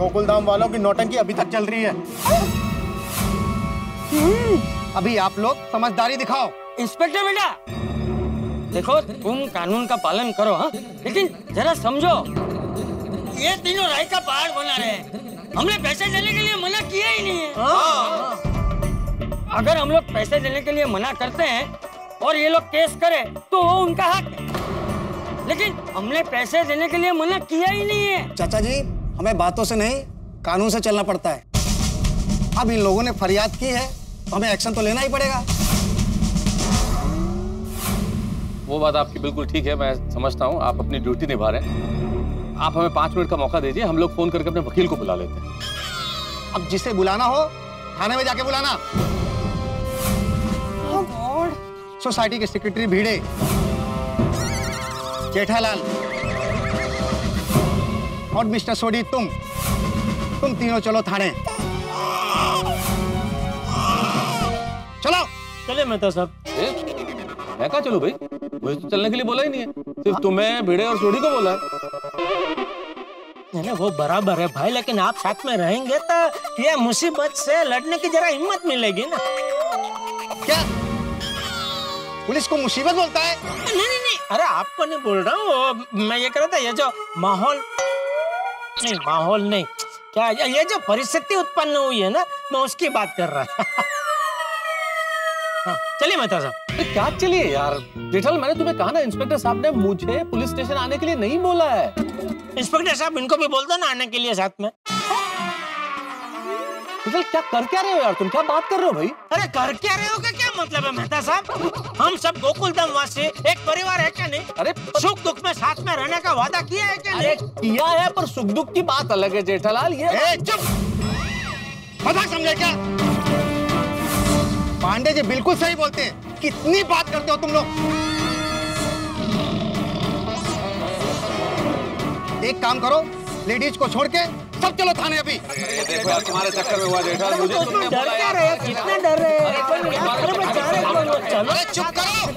गोकुलधाम वालों की नौटंकी अभी तक चल रही है। अभी आप लोग समझदारी दिखाओ। इंस्पेक्टर बेटा, देखो तुम कानून का पालन करो, हाँ, लेकिन जरा समझो, ये तीनों राय का पहाड़ बना रहे हैं। हमने पैसे देने के लिए मना किया ही नहीं है। अगर हम लोग पैसे देने के लिए मना करते हैं और ये लोग केस करें तो वो उनका हक है, लेकिन हमने पैसे देने के लिए मना किया ही नहीं है। चाचा जी, हमें बातों से नहीं कानून से चलना पड़ता है। अब इन लोगों ने फरियाद की है तो हमें एक्शन तो लेना ही पड़ेगा। वो बात आपकी बिल्कुल ठीक है, मैं समझता हूँ आप अपनी ड्यूटी निभा रहे हैं। आप हमें 5 मिनट का मौका दीजिए, हम लोग फोन करके अपने वकील को बुला लेते हैं। अब जिसे बुलाना हो थाने में जाके बुलाना। सोसाइटी के सेक्रेटरी भिड़े, जेठालाल और मिस्टर सोडी, तुम तीनों चलो थाने। चलो। चले मेहता साहब। मैं कहाँ चलूं भाई, मुझे तो चलने के लिए बोला ही नहीं है, सिर्फ तुम्हें, भिड़े और सोडी को बोला है। वो बराबर है भाई, लेकिन आप साथ में रहेंगे तो ये मुसीबत से लड़ने की जरा हिम्मत मिलेगी ना। क्या पुलिस को मुसीबत बोलता है? नहीं, अरे आपको नहीं बोल रहा हूँ, मैं ये कह रहा था, ये जो माहौल नहीं, क्या ये जो परिस्थिति उत्पन्न हुई है ना, मैं उसकी बात कर रहा था। हाँ, चलिए मेहता साहब। क्या चलिए यार, जेठालाल मैंने तुम्हें कहा ना, इंस्पेक्टर साहब ने मुझे पुलिस स्टेशन आने के लिए नहीं बोला है। इंस्पेक्टर साहब, इनको भी बोल दो ना आने के लिए साथ में। क्या कर क्या रहे हो यार तुम, क्या बात कर रहे हो भाई? अरे कर क्या रहे हो का क्या मतलब है मेहता साहब? हम सब गोकुलधाम वासी एक परिवार है क्या नहीं? अरे सुख दुख में साथ में रहने का वादा किया है क्या नहीं? किया है, पर सुख दुख की बात अलग है जेठालाल। ये चुप, मजाक समझे क्या? पांडे जी बिल्कुल सही बोलते हैं, कितनी बात करते हो तुम लोग। एक काम करो, लेडीज को छोड़ के सब चलो थाने अभी। देखो यार, तुम्हारे चक्कर में हुआ जेठालाल, मुझे तुमने डर क्या रहे हो, कितना डर रहे हो? अरे चुप करो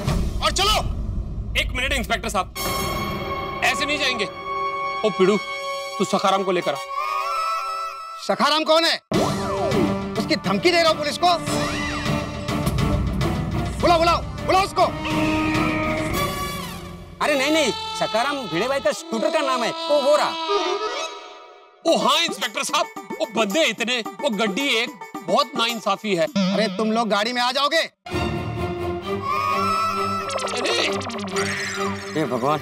और चलो। 1 मिनट इंस्पेक्टर साहब, ऐसे नहीं जाएंगे। ओ पिड़ू, तू सखाराम को लेकर आ। सखाराम कौन है? उसकी धमकी दे रहा हो पुलिस को? बुलाओ उसको। अरे नहीं, सखाराम भिड़े भाई का स्कूटर का नाम है, वो हो रहा। ओ हाँ इंस्पेक्टर साहब, वो बंदे इतने, वो गड्डी एक, बहुत नाइंसाफी है। अरे तुम लोग गाड़ी में आ जाओगे? हे भगवान,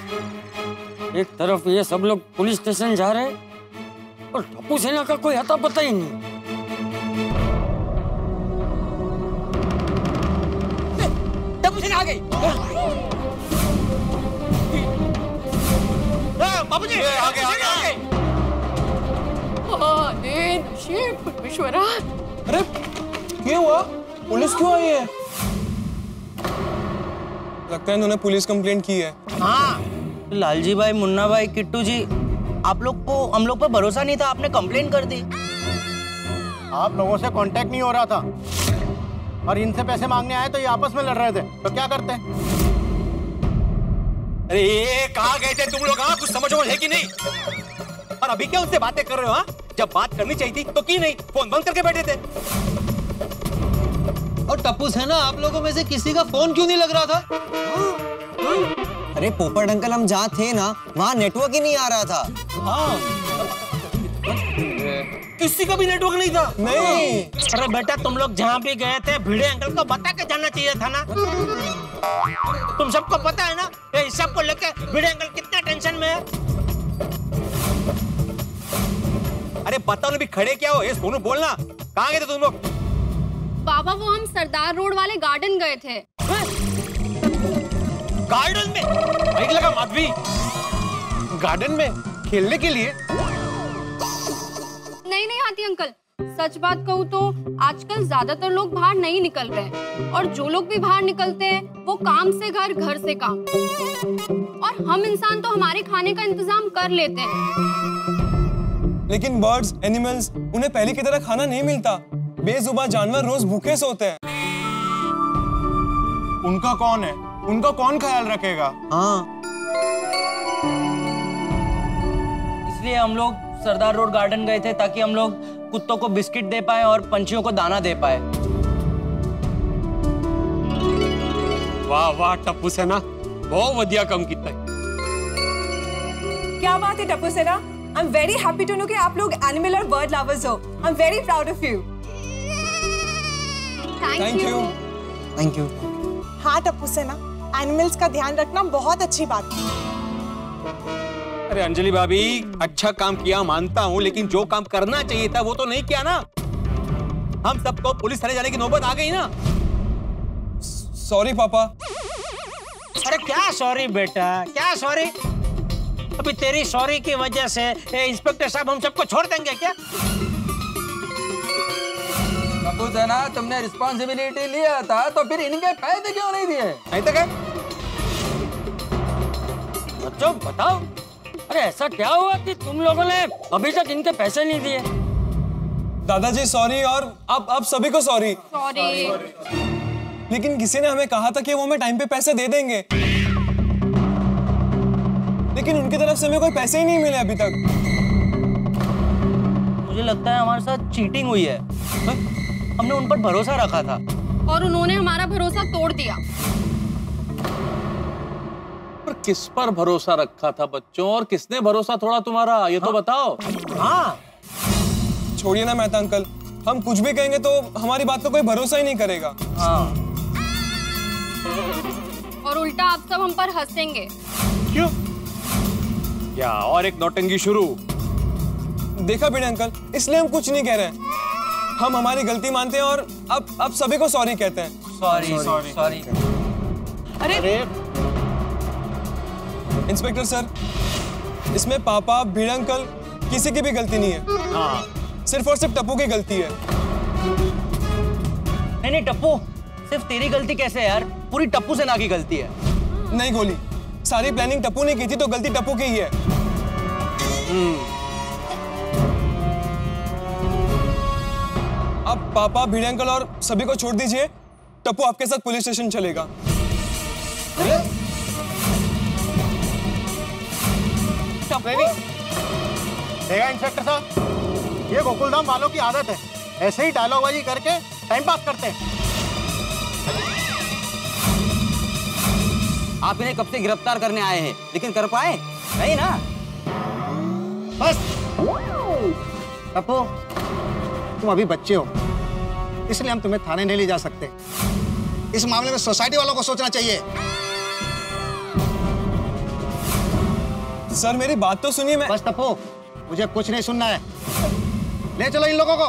एक तरफ ये सब लोग पुलिस स्टेशन जा रहे हैं और टप्पू सेना का कोई अता पता ही नहीं। टप्पू सेना आ गई। बाबूजी, आगे। परमेश्वरा, अरे क्या हुआ, पुलिस क्यों आई है? लगता है इन्होंने पुलिस कंप्लेंट की है। हाँ, लालजी भाई, मुन्ना भाई, किट्टू जी, आप लोग को हम लोग पर भरोसा नहीं था, आपने कंप्लेंट कर दी। आप लोगों से कांटेक्ट नहीं हो रहा था और इनसे पैसे मांगने आए तो ये आपस में लड़ रहे थे, तो क्या करते? अरे ये कहाँ गए थे तुम लोग? हाँ, कुछ समझो है कि नहीं? और अभी क्या उनसे बातें कर रहे हो? हाँ, जब बात करनी चाहिए थी तो की नहीं, फोन बंद करके बैठे थे। और टप्पू सेना, आप लोगों में से किसी का फोन क्यों नहीं लग रहा था? अरे पोपट अंकल, हम जहाँ थे ना, वहाँ नेटवर्क ही नहीं आ रहा था। हाँ, किसी का भी नेटवर्क नहीं था। नहीं। अरे बेटा, तुम लोग जहाँ भी गए थे, भिड़े अंकल को बता के जाना चाहिए था ना। तुम सबको पता है ना, ये सब को लेके भिड़े अंकल कितना टेंशन में है। अरे बताओ ना, भी खड़े क्या हो? ये सोनू बोलना, कहाँ गए थे तुम लोग? बाबा वो हम सरदार रोड वाले गार्डन गए थे। गार्डन में? भाई लगा माधवी, गार्डन में खेलने के लिए? नहीं हाथी अंकल, सच बात कहूँ तो आजकल ज्यादातर लोग बाहर नहीं निकल रहे हैं, और जो लोग भी बाहर निकलते हैं वो काम से घर, घर से काम। और हम इंसान तो हमारे खाने का इंतजाम कर लेते हैं। लेकिन बर्ड्स, एनिमल्स, उन्हें पहले की तरह खाना नहीं मिलता। बेजुबान जानवर रोज भूखे सोते हैं। उनका कौन है? उनका कौन ख्याल रखेगा? हाँ, इसलिए हम लोग सरदार रोड गार्डन गए थे ताकि हम लोग कुत्तों को बिस्किट दे पाए और पंछियों को दाना दे पाए। वाह वाह टप्पू सेना, बहुत वधिया काम किया। क्या बात है Tappu Sena, I am very happy to know कि आप लोग एनिमल और बर्ड लवर्स हो। I am very proud of you. Thank you. Thank you. हाँ टप्पू सेना, एनिमल्स का ध्यान रखना बहुत अच्छी बात है। अरे अंजलि भाभी, अच्छा काम किया मानता हूँ, लेकिन जो काम करना चाहिए था वो तो नहीं किया ना। हम सबको पुलिस थाने जाने की नौबत आ गई ना। सॉरी पापा। अरे क्या सॉरी बेटा, क्या सॉरी? अभी तेरी सॉरी की वजह से इंस्पेक्टर साहब हम सबको छोड़ देंगे क्या? टप्पू सेना, तुमने रिस्पॉन्सिबिलिटी लिया था तो फिर इनके पैसे क्यों नहीं दिए? नहीं तो क्या? बच्चों बताओ, अरे ऐसा क्या हुआ कि तुम लोगों ने अभी तक इनके पैसे नहीं दिए? दादाजी सॉरी, और अब सभी को सॉरी। सॉरी। लेकिन किसी ने हमें कहा था कि वो हमें टाइम पे पैसे दे देंगे, लेकिन उनकी तरफ से हमें कोई पैसे ही नहीं मिले अभी तक। मुझे लगता है हमारे साथ चीटिंग हुई है। हमने उन पर भरोसा रखा था और उन्होंने हमारा भरोसा तोड़ दिया। पर किस पर भरोसा रखा था बच्चों, और किसने भरोसा तोड़ा तुम्हारा, ये तो बताओ। हाँ छोड़िए ना मेहता अंकल, हम कुछ भी कहेंगे तो हमारी बात का कोई भरोसा ही नहीं करेगा। हाँ। और उल्टा आप सब हम पर हंसेंगे। क्यों? क्या और एक नौटंकी शुरू? देखा भिड़े अंकल, इसलिए हम कुछ नहीं कह रहे हैं। हम हमारी गलती मानते हैं और अब सभी को सॉरी कहते हैं। सॉरी। अरे इंस्पेक्टर सर, इसमें पापा, भिड़े अंकल किसी की भी गलती नहीं है। हाँ। सिर्फ और सिर्फ टप्पू की गलती है। नहीं टप्पू, सिर्फ तेरी गलती कैसे है यार? पूरी टप्पू सेना की गलती है। नहीं गोली, सारी प्लानिंग टप्पू ने की थी तो गलती टप्पू की ही है। अब पापा, भिड़े अंकल और सभी को छोड़ दीजिए। टप्पू आपके साथ पुलिस स्टेशन चलेगा। देखा इंस्पेक्टर साहब, ये गोकुलधाम वालों की आदत है, ऐसे ही डायलॉगबाजी करके टाइम पास करते हैं। आप इन्हें कब से गिरफ्तार करने आए हैं, लेकिन कर पाए नहीं ना? बस टप्पू, तुम अभी बच्चे हो, इसलिए हम तुम्हें थाने नहीं ले जा सकते। इस मामले में सोसाइटी वालों को सोचना चाहिए। सर मेरी बात तो सुनिए। मैं बस टप्पू, मुझे कुछ नहीं सुनना है। ले चलो इन लोगों को,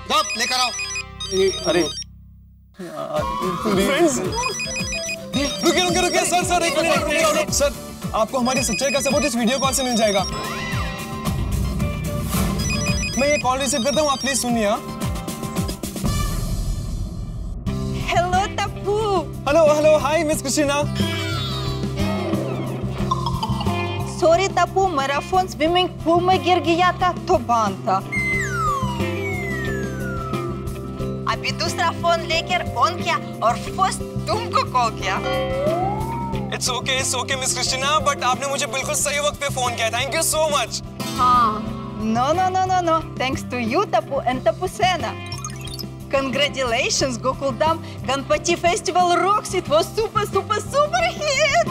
जाओ लेकर आओ। अरे रुकिए सर, एक मिनट सर, आपको हमारी सच्चाई का सबूत इस वीडियो कॉल से मिल जाएगा। मैं ये कॉल रिसीव करता हूँ, आप प्लीज सुनिए। Hello Tappu. Hello, hi miss Christina. Sorry Tappu, मेरा फोन स्विमिंग पूल में गिर गया था तो बंद था। अभी दूसरा फोन लेकर ऑन किया और फर्स्ट तुमको कॉल किया। It's okay miss Christina, but आपने मुझे बिल्कुल सही वक्त पे फोन किया। Thank you so much. हाँ, no. Thanks to you, Tapu and Tapu Sena. Congratulations, Gokuldam Ganpati Festival rocks. It was super hit.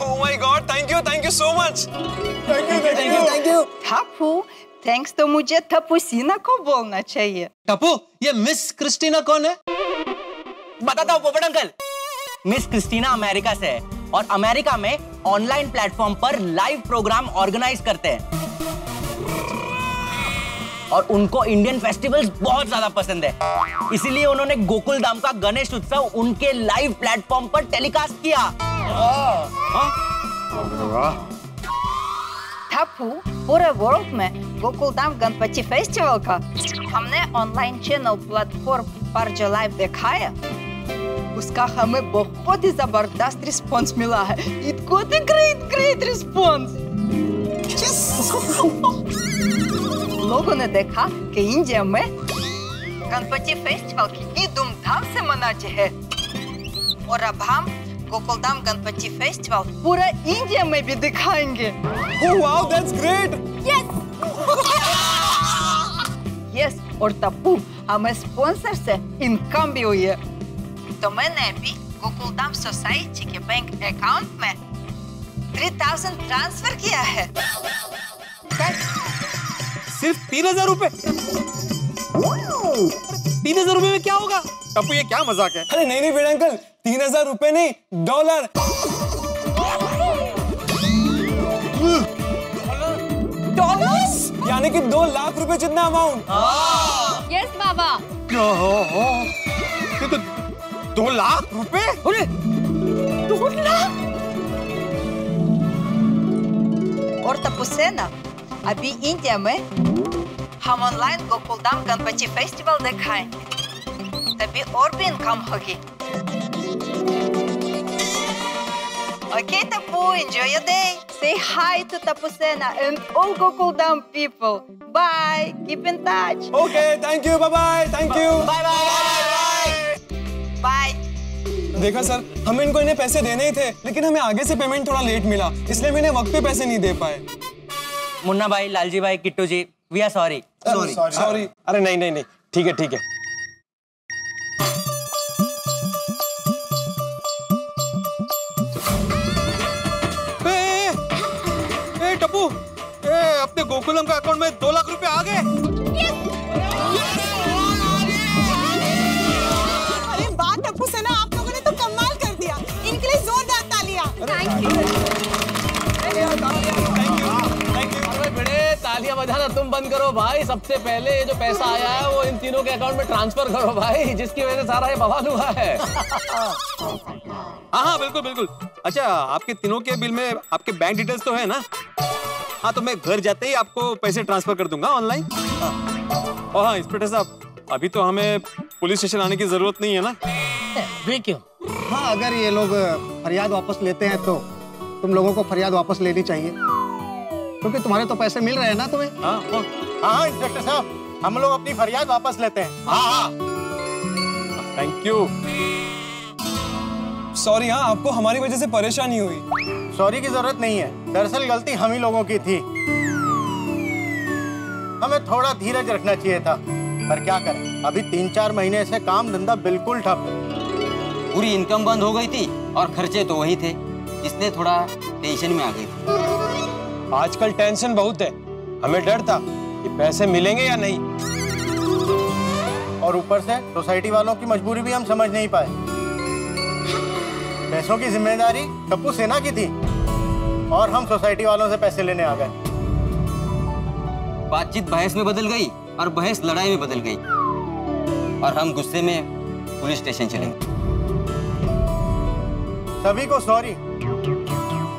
Oh my God, thank you so much. Thank you. Tapu, thanks to मुझे Tapusina को बोलना चाहिए। टप्पू, ये miss Christina कौन है? बताता हूँ पोपट अंकल। मिस क्रिस्टीना अमेरिका से है और अमेरिका में ऑनलाइन प्लेटफॉर्म पर लाइव प्रोग्राम ऑर्गेनाइज करते हैं और उनको इंडियन फेस्टिवल्स बहुत ज्यादा पसंद है, इसीलिए उन्होंने गोकुलधाम का गणेश उत्सव उनके लाइव प्लेटफॉर्म पर टेलीकास्ट किया। टप्पू, पूरे वर्ल्ड में गोकुलधाम गणपति फेस्टिवल का हमने ऑनलाइन चैनल प्लेटफॉर्म पर जो लाइव दिखाया, उसका हमें बहुत ही जबरदस्त रिस्पॉन्स मिला है। It got a great response. लोगों ने देखा कि इंडिया में गणपति फेस्टिवल कितनी धूमधाम से मनाते हैं। और अब हम गोकुलधाम गणपति फेस्टिवल पूरा इंडिया में भी दिखाएंगे। Oh wow, that's great! Yes! Yes, और तप्पू हमें स्पॉन्सर से इनकम भी हुई है। तो मैंने अभी गोकुलधाम सोसाइटी के बैंक अकाउंट में 3000 ट्रांसफर किया है। सिर्फ 3000 रुपए? 3000 रुपए में क्या होगा? टप्पू ये क्या मजाक है? अरे नहीं बड़े अंकल, 3000 रुपए नहीं, डॉलर। डॉलर्स? यानी कि 2 लाख रुपए जितना अमाउंट। यस बाबा। ये तो 2 लाख रुपए? अरे 2 लाख? और तप्पू सेना अभी इंडिया में हम ऑनलाइन गोकुलधाम गणपति फेस्टिवल दिखाएंगे, तभी और भी इनकम होगी। Okay, Tapu, enjoy your day. Say hi to Tapu Sena and all Gokuldam people. Bye. Keep in touch. Okay, thank you. Bye bye. Thank you. Bye bye. Bye. देखा sir, हमें इनको इन्हें पैसे देने ही थे, लेकिन हमें आगे से पेमेंट थोड़ा लेट मिला, इसलिए मैंने वक्त पे पैसे नहीं दे पाए। मुन्ना भाई, लालजी भाई, किट्टू जी, वी आर सॉरी। सॉरी। अरे नहीं, ठीक है। टप्पू, अपने गोकुलम का अकाउंट में 2 लाख रुपए आ गए। अरे बात टप्पू सेना, आप लोगों ने तो कमाल कर दिया। इनके लिए जोरदार तालियां। Thank you. अरे बड़े तालियां बजाना तुम बंद करो भाई। सबसे पहले ये जो पैसा आया है वो इन तीनों के अकाउंट में ट्रांसफर करो भाई, जिसकी वजह से सारा ये बवाल हुआ है। हाँ, बिल्कुल। अच्छा, आपके तीनों के बिल में आपके बैंक डिटेल्स तो है ना? हाँ, तो मैं घर जाते ही आपको पैसे ट्रांसफर कर दूंगा ऑनलाइन। और हाँ इंस्पेक्टर साहब, अभी तो हमें पुलिस स्टेशन आने की जरूरत नहीं है ना? भी क्यों? हाँ, अगर ये लोग फरियाद वापस लेते हैं तो तुम लोगों को फरियाद वापस लेनी चाहिए, क्योंकि तुम्हारे तो पैसे मिल रहे हैं ना तुम्हें। हाँ इंस्पेक्टर साहब, हम लोग अपनी फरियाद वापस लेते हैं। हाँ। Thank you. सॉरी, हाँ, आपको हमारी वजह से परेशानी हुई। सॉरी की जरूरत नहीं है, दरअसल गलती हम ही लोगों की थी। हमें थोड़ा धीरज रखना चाहिए था, पर क्या करें, अभी 3-4 महीने से काम धंधा बिल्कुल ठप है। पूरी इनकम बंद हो गई थी और खर्चे तो वही थे, इसलिए थोड़ा टेंशन में आ गई थी। आजकल टेंशन बहुत है, हमें डर था कि पैसे मिलेंगे या नहीं। और ऊपर से सोसाइटी वालों की मजबूरी भी हम समझ नहीं पाए। पैसों की जिम्मेदारी टप्पू सेना की थी और हम सोसाइटी वालों से पैसे लेने आ गए। बातचीत बहस में बदल गई और बहस लड़ाई में बदल गई, और हम गुस्से में पुलिस स्टेशन चले गए। सभी को सॉरी,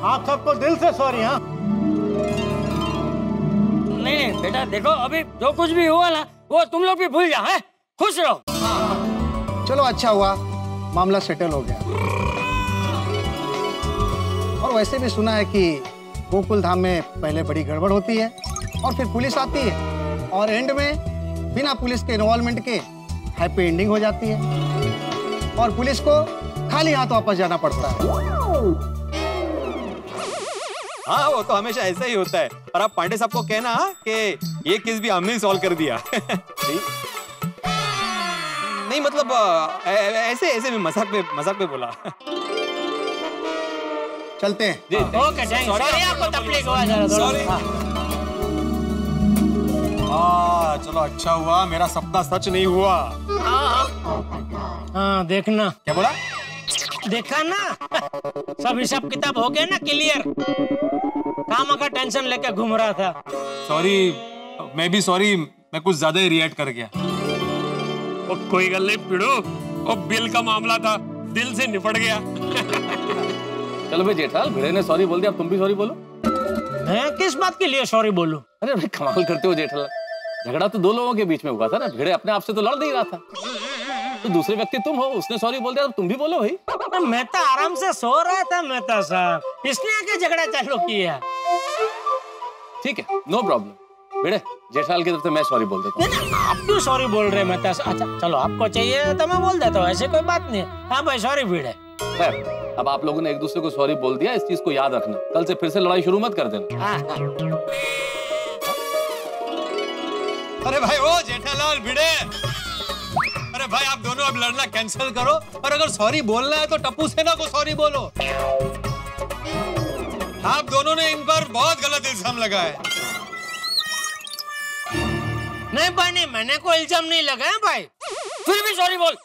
आप सबको दिल से सॉरी। हाँ नहीं बेटा, देखो अभी जो कुछ भी हुआ ना वो तुम लोग भी भूल जाओ, हैं? खुश रहो। चलो अच्छा हुआ, मामला सेटल हो गया। और वैसे भी सुना है कि गोकुल धाम में पहले बड़ी गड़बड़ होती है और फिर पुलिस आती है और एंड में बिना पुलिस के इन्वॉल्वमेंट के हैप्पी एंडिंग हो जाती है और पुलिस को खाली हाथ वापस जाना पड़ता है। हाँ, वो तो हमेशा ऐसा ही होता है। और आप पांडे साहब को कहना कि ये केस भी हमने ही सॉल्व कर दिया। नहीं मतलब ऐसे भी मजाक में बोला। चलते हैं। ओके, सॉरी आपको तकलीफ हुआ जरा। सॉरी। चलो अच्छा हुआ, मेरा सपना सच नहीं हुआ। हाँ देखना। क्या बोला? देखा ना, सब हिसाब किताब हो गया ना क्लियर। काम का टेंशन लेके घूम रहा था। सॉरी, मैं भी सॉरी, मैं कुछ ज्यादा ही रिएक्ट कर गया। कोई गल नहीं पिड़ो, और बिल का मामला था, दिल से निपट गया। चलो भाई जेठालाल, भिड़े ने सॉरी बोल दिया, अब तुम भी सॉरी बोलो। मैं किस बात के लिए सॉरी बोलूं? अरे भाई कमाल करते हो जेठालाल, झगड़ा तो 2 लोगों के बीच में हुआ था ना, भिड़े अपने आप से तो लड़ नहीं रहा था, तो दूसरे व्यक्ति तुम हो, उसने सॉरी बोल दिया तो तुम भी बोलो भाई। मैं तो आराम से सो रहा था मेहता साहब, इसने आके झगड़ा चालू किया। ठीक है, नो प्रॉब्लम। भिड़े, जेठालाल की तरफ से मैं सॉरी बोल देता हूँ। आप क्यों सॉरी बोल रहे हैं मेहता साहब? अच्छा चलो, आपको चाहिए तो मैं बोल देता हूँ, ऐसे कोई बात नहीं है। हाँ भाई सॉरी भिड़े। खैर, अब आप लोगों ने एक दूसरे को सॉरी बोल दिया, इस चीज को याद रखना, कल से फिर से लड़ाई शुरू मत कर देना। अरे भाई ओ जेठालाल भिड़े, अरे भाई आप दोनों अब लड़ना कैंसिल करो और अगर सॉरी बोलना है तो टप्पू सेना को सॉरी बोलो। आप दोनों ने इन पर बहुत गलत इल्जाम लगाया। नहीं भाई नहीं, मैंने कोई इल्जाम नहीं लगाया भाई। फिर भी सॉरी बोल।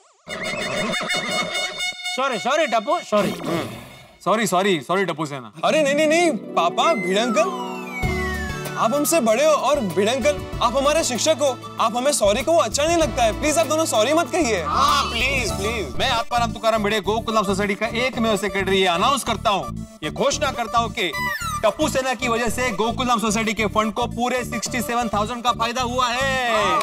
Sorry sorry Tappu, sorry sorry sorry sorry Tappu सेना। अरे नहीं नहीं नहीं पापा, भिड़े अंकल आप हमसे बड़े हो और भिड़े अंकल आप हमारे शिक्षक हो, आप हमें सॉरी को वो अच्छा नहीं लगता है, प्लीज आप दोनों सॉरी मत कहिए। हाँ प्लीज प्लीज। मैं आत्माराम तुकाराम भिड़े गोकुलधाम सोसाइटी का एकमेव सेक्रेटरी ये अनाउंस करता हूँ, ये घोषणा करता हूँ कि टप्पू सेना की वजह से गोकुलधाम सोसाइटी के फंड को पूरे 67,000 का फायदा हुआ है।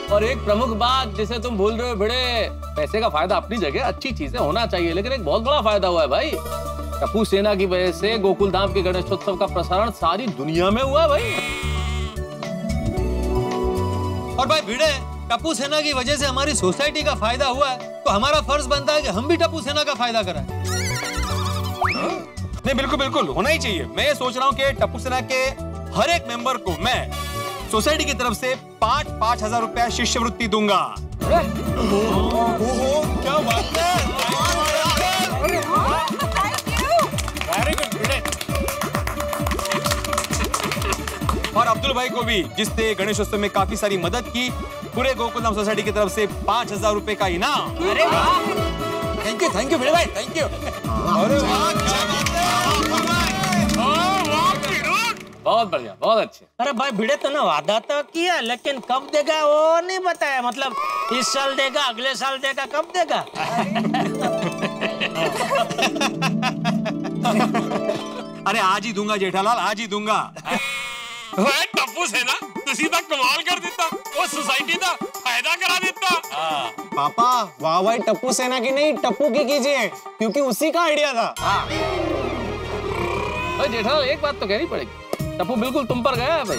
और एक प्रमुख बात जिसे तुम भूल रहे हो भिड़े, पैसे का फायदा अपनी जगह अच्छी चीजें होना चाहिए, लेकिन एक बहुत बड़ा फायदा हुआ है भाई। टप्पू सेना की वजह से गोकुलधाम के गणेशोत्सव का प्रसारण सारी दुनिया में हुआ है भाई। और भाई भिड़े, टप्पू सेना की वजह से हमारी सोसाइटी का फायदा हुआ है, तो हमारा फर्ज बनता है कि हम भी टप्पू सेना का फायदा कराएं। नहीं बिल्कुल बिल्कुल होना ही चाहिए। मैं ये सोच रहा हूँ कि टप्पू सेना के हर एक मेंबर को मैं सोसाइटी की तरफ से 5,000 रुपया शिष्यवृत्ति दूंगा। क्या बात है, वेरी गुड भिड़े। और अब्दुल भाई को भी, जिसने गणेशोत्सव में काफी सारी मदद की, पूरे गोकुलधाम सोसाइटी की तरफ से 5,000 रुपए का इनाम। थैंक यू भिड़े भाई, थैंक यू। बहुत बढ़िया, बहुत अच्छे। अरे भाई भिड़े तो ना वादा तो किया, लेकिन कब देगा वो नहीं बताया। मतलब इस साल देगा, अगले साल देगा, कब देगा? अरे आज ही दूंगा जेठालाल, आज ही दूंगा। टप्पू सेना तुसी तो कमाल कर देता, वो सोसाइटी का फायदा करा देता। पापा वाह भाई टप्पू सेना की नहीं, टप्पू की कीजिए, क्योंकि उसी का आइडिया था। भाई जेठालाल एक बात तो कहनी पड़ेगी, टप्पू बिल्कुल तुम पर गया है भाई।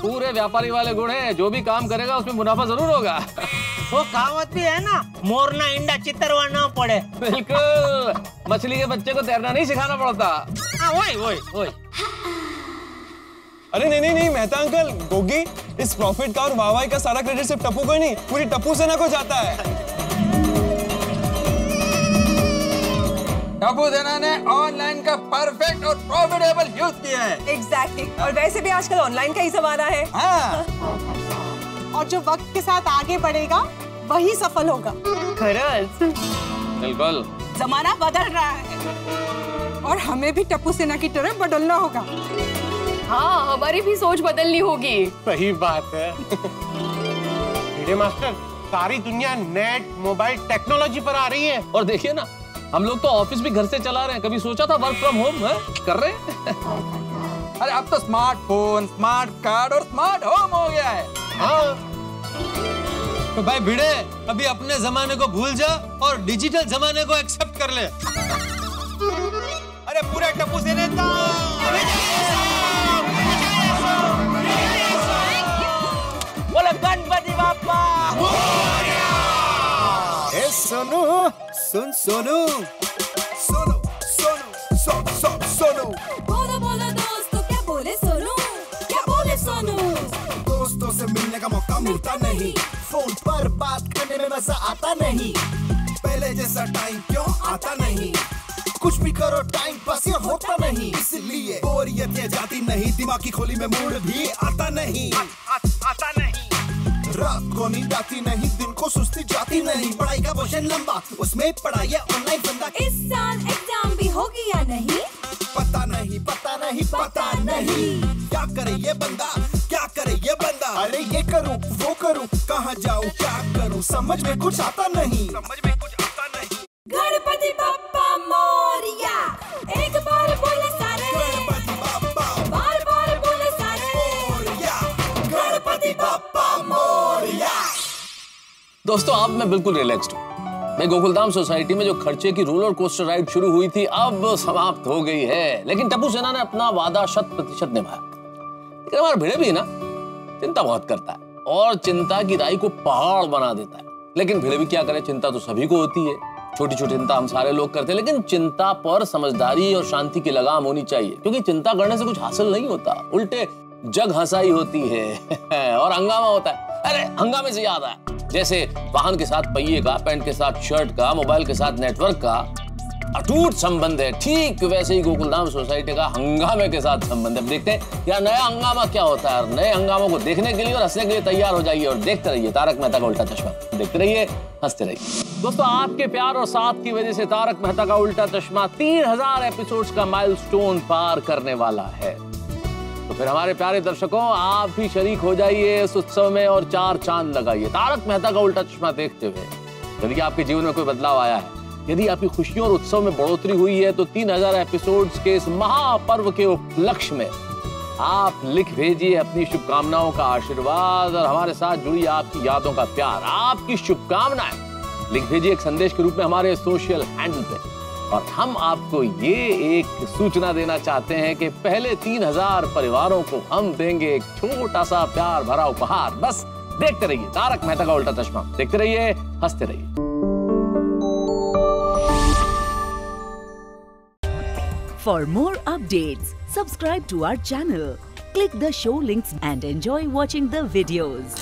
पूरे व्यापारी वाले गुण हैं, जो भी काम करेगा उसमें मुनाफा जरूर होगा। वो कहावत भी है ना, मोरना इंडा चितरवा ना पड़े। बिल्कुल, मछली के बच्चे को तैरना नहीं सिखाना पड़ता। वही वही वही। अरे नहीं नहीं नहीं मेहता अंकल, गोगी, इस प्रॉफिट का और वाहवाही का सारा क्रेडिट सिर्फ टप्पू को ही नहीं, पूरी टप्पू सेना को जाता है। टप्पू सेना ने ऑनलाइन का परफेक्ट और प्रॉफिटेबल यूज किया है। एग्जैक्टली। और वैसे भी आजकल ऑनलाइन का ही जमाना है। और जो वक्त के साथ आगे बढ़ेगा वही सफल होगा। बिल्कुल, जमाना बदल रहा है और हमें भी टप्पू सेना की तरह बदलना होगा। हाँ, हमारी भी सोच बदलनी होगी। सही बात है। भिड़े मास्टर, सारी दुनिया नेट मोबाइल टेक्नोलॉजी पर आ रही है। और देखिए ना, हम लोग तो ऑफिस भी घर से चला रहे हैं। कभी सोचा था वर्क फ्रॉम होम कर रहे हैं? अरे अब तो स्मार्टफोन, स्मार्ट कार्ड और स्मार्ट होम हो गया है। हाँ। तो भाई भिड़े, अभी अपने जमाने को भूल जा और डिजिटल जमाने को एक्सेप्ट कर ले। अरे पूरे टप्पू सेना बोलो गणपति बाप्पा। ए सोनू, सुन सोनू, सोनू सोनू सोनू। बोलो बोलो दोस्तों, क्या बोले सोनू, क्या बोले सोनू। दोस्तों से मिलने का मौका मिलता नहीं, फोन पर बात करने में मजा आता नहीं, पहले जैसा टाइम क्यों आता नहीं, कुछ भी करो टाइम पास ये होता नहीं, इसलिए बोरियत ये जाती नहीं, दिमाग की खोली में मूड भी आता नहीं, आता नहीं, रात को नींद आती नहीं, दिन को सुस्ती जाती नहीं, पढ़ाई का पोर्शन लंबा, उसमें पढ़ाई ऑनलाइन बंदा। इस साल एग्जाम भी होगी या नहीं, पता नहीं पता नहीं पता नहीं, क्या करे ये बंदा, क्या करे ये बंदा, अरे ये करूं वो करूं, कहाँ जाऊं क्या करूं, समझ में कुछ आता नहीं, समझ में कुछ आता नहीं। गणपति बप्पा मोरिया, एक बार बोले सारे, गणपति बप्पा, बार बार बोले सारे, मोरिया, गणपति बप्पा मोरिया। दोस्तों, अब मैं बिल्कुल रिलैक्स्ड हूँ। मैं गोकुलधाम सोसाइटी में जो खर्चे की रोलर कोस्टर राइड शुरू हुई थी, अब समाप्त हो गई है। लेकिन टप्पू सेना ने अपना वादा 100% निभाया। लेकिन हमारा भिड़े भी ना चिंता बहुत करता है, और चिंता की राई को पहाड़ बना देता है। लेकिन फिर भी क्या करें, चिंता तो सभी को होती है। छोटी छोटी चिंता हम सारे लोग करते हैं, लेकिन चिंता पर समझदारी और शांति की लगाम होनी चाहिए, क्योंकि चिंता करने से कुछ हासिल नहीं होता, उल्टे जग हंसाई होती है और हंगामा होता है। अरे हंगामे से याद आया, जैसे वाहन के साथ पहिए का, पैंट के साथ शर्ट का, मोबाइल के साथ नेटवर्क का अटूट संबंध है, ठीक वैसे ही गोकुलधाम सोसाइटी का हंगामे के साथ संबंध है। देखते हैं यार नया हंगामा क्या होता है, और नए हंगामों को देखने के लिए और हंसने के लिए तैयार हो जाइए और देखते रहिए तारक मेहता का उल्टा चश्मा। देखते रहिए, हंसते रहिए। दोस्तों, आपके प्यार और साथ की वजह से तारक मेहता का उल्टा चश्मा 3000 एपिसोड्स का माइलस्टोन पार करने वाला है। तो फिर हमारे प्यारे दर्शकों, आप भी शरीक हो जाइए इस उत्सव में और 4 चांद लगाइए तारक मेहता का उल्टा चश्मा देखते हुए। यदि आपके जीवन में कोई बदलाव आया है, यदि आपकी खुशियों और उत्सव में बढ़ोतरी हुई है, तो 3000 एपिसोड्स के इस महापर्व के उपलक्ष्य में आप लिख भेजिए अपनी शुभकामनाओं का आशीर्वाद और हमारे साथ जुड़ी आपकी यादों का प्यार, आपकी शुभकामनाएं लिख भेजिए एक संदेश के रूप में हमारे सोशल हैंडल पे। और हम आपको ये एक सूचना देना चाहते हैं कि पहले 3000 परिवारों को हम देंगे एक छोटा सा प्यार भरा उपहार। बस देखते रहिए तारक मेहता का उल्टा चश्मा, देखते रहिए, हंसते रहिए। For more updates, subscribe to our channel, click the show links and enjoy watching the videos.